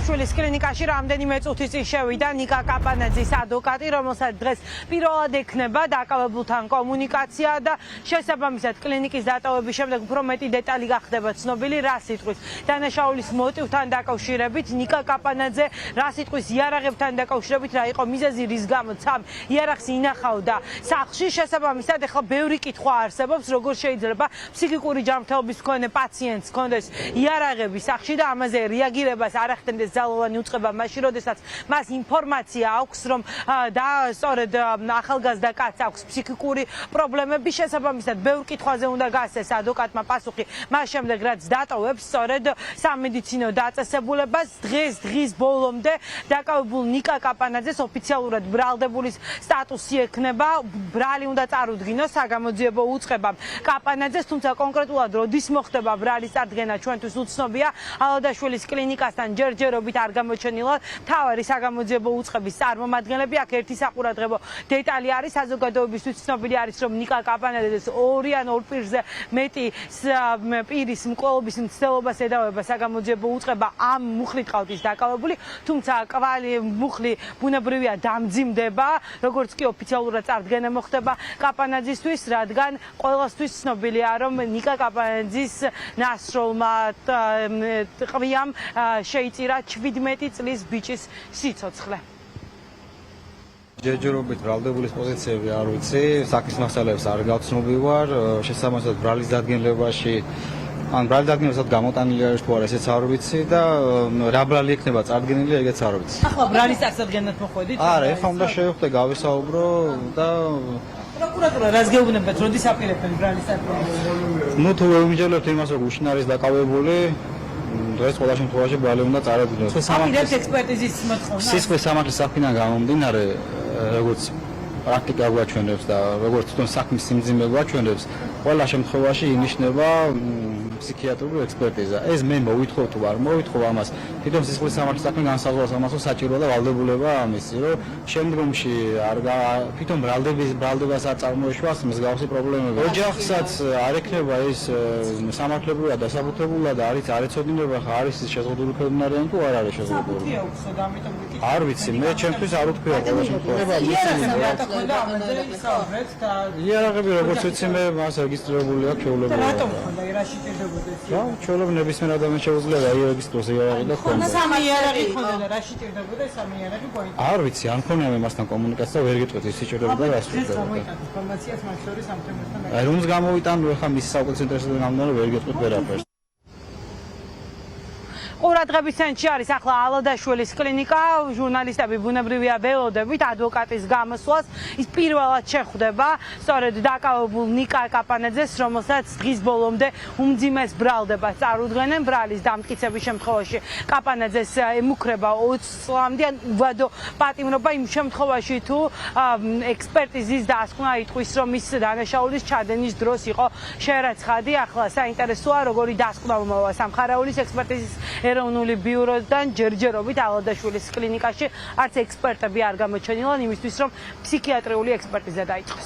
ალადაშვილის კლინიკაში რამდენიმე წუთის წინ შევიდა ნიკა კაპანაძის ადვოკატი, რომელსაც დღეს პირველად ექნება დაკავებულთან კომუნიკაცია და შესაბამისად კლინიკის დატოვების შემდეგ უფრო მეტი დეტალი გახდება ცნობილი, რა სიტყვის დანაშაულის მოტივთან დაკავშირებით, ნიკა კაპანაძე რა სიტყვის იარაღებთან დაკავშირებით, რა იყო მიზეზი, რის გამოც ამ იარაღს ინახავდა სახლში. შესაბამისად ეხლა ბევრი კითხვა არსებობს, როგორ შეიძლება ფსიქიკური ჯანმრთელობის მქონე პაციენტს ჰქონდეს იარაღები სახლში და ამაზე რეაგირებას არ ახდენდეს ძალოვანი უწყება მაშინ, როდესაც მას ინფორმაცია აქვს, რომ და სწორედ ახალგაზრდა კაცს აქვს ფსიქიკური პრობლემები. შესაბამისად ბევრ კითხვაზე უნდა გასცეს ადვოკატმა პასუხი მას შემდეგ, რაც დატოვებს სწორედ სამედიცინო დაწესებულებას. დღის ბოლომდე დაკავებულ ნიკა კაპანაძეს ოფიციალურად ბრალდებულის სტატუსი ექნება. ბრალი უნდა წარუდგინოს საგამოძიებო უწყებამ კაპანაძეს, თუმცა კონკრეტულად როდის მოხდება ბრალის წარდგენა ჩვენთვის უცნობია. ალადაშვილის კლინიკასთან ჯერჯერობით არ გამოჩენილა მთავარი საგამოძიებო უწყების წარმომადგენლები. აქ ერთი საყურადღებო დეტალი არის, საზოგადოებისთვის ცნობილი არის, რომ ნიკა კაპანაძეს 2 ან 2 პირზე მეტი პირის მკვლობის მცდელობას ედავება საგამოძიებო უწყება. ამ მუხლით ყავთ ის დაკავებული, თუმცა მუხლი ბუნებრივია დამძიმდება, როგორც კი ოფიციალურად წარდგენა მოხდება კაპანაძისთვის, რადგან ყველასთვის ცნობილია, რომ ნიკა კაპანაძის ნასროლმა ტყვიამ შეიწირა 17 წლის ბიჭის სიცოცხლე. ჯერჯერობით ბრალდებულის პოზიციები არ ვიცი, საქმის მასალებს არ გავცნობი ვარ, შესაბამისად ბრალის დადგენილებაში ან ბრალის დადგენილებას გამოტანილი არის თუ არა, ესეც არ ვიცი და რა ბრალი იქნება წარდგენილი, ეგეც არ ვიცი. ახლა ბრალის წარდგენად მოხვედით? არა, ეხლა უნდა შევხვდე, გავისაუბრო და პროკურატურა რას გეუბნებათ, როდის აპირებენ ბრალის წარდგენას? ნუ თუ ვიმიჯერებთ იმას, რომ უშინ არის დაკავებული, დღეს ყველა შემთხვევაში ბრალი უნდა წარადგინოს. აპირებთ ექსპერტიზის მოთხოვნა? სისხლის სამართლის საქმიდან გამომდინარე, როგორც პრაქტიკა გვაჩვენებს და როგორც თვითონ საქმის სიმძიმე გვაჩვენებს, ყველა შემთხვევაში ინიშნება ფსიქიატრული ექსპერტიზა. ეს მე მოვითხოვ თუ არ მოვითხოვ ამას, თვითონ სისხლის სამართლის საქმე განსაზღვრავს ამასო საჭიროა და ვალდებულება ამისი, რომ შემდგომში თვითონ ბრალდებას არ წარმოეშვას მსგავსი პრობლემები. ოჯახსაც არ ექნება ის სამართლებრივად დასაბუთებულად არის არ ეცოდინება, ხა არის ის შეზღუდული ფერმნარიანი თუ არ არის შეზღუდული. არ ვიცი, მე ჩემთვის არ ვთქვია ყველა შემთხვევაში. იარაღები როგორც ვიცი მე მას რეგისტრირებული აქვს ჩვეულებრივად. რატომ ხონდა ირაში ჭირდებოდეს? რა, ჩვეულებრივ ნებისმიერ ადამიანს შეუძლია დაირეგისტროს იარაღი და ხონდა. სამი იარაღი ხონდა და რაში ჭირდებოდა სამი იარაღი გვაინტერესებს? არ ვიცი, არ მქონია მე მასთან კომუნიკაცია, ვერ გეტყვით ის სიჭირდება და რას ჭირდება. ინფორმაციას მას შორის ამ თემასთან. რომს გამოვიტანო ეხლა მის საუკეთესო ინტერესებთან გამომდინარე ვერ გეტყვით ვერაფერს. ყურადღების ცენტრში არის ახლა ალადაშვილის კლინიკა. ჟურნალისტები ბუნებრივია ველოდებით ადვოკატის გამოსვლას. ის პირველად შეხვდება სწორედ დაკავებულ ნიკა კაპანაძეს, რომელსაც დღის ბოლომდე უმძიმეს ბრალდებას წარუდგენენ. ბრალის დამტკიცების შემთხვევაში კაპანაძეს ემუქრება 20 წლამდე ან უვადო პატიმრობა იმ შემთხვევაში თუ ექსპერტიზის დასკვნა იტყვის, რომ ის დანაშაულის ჩადენის დროს იყო შერაცხადი. ახლა საინტერესოა, როგორი დასკვნა უმოვა სამხარაულის ექსპერტიზის ეროვნული ბიუროდან ჯერჯერობით ალადაშვილის კლინიკაში არც ექსპერტები არ გამოჩენილან იმისთვის, რომ ფსიქიატრიული ექსპერტიზა დაიწყოს.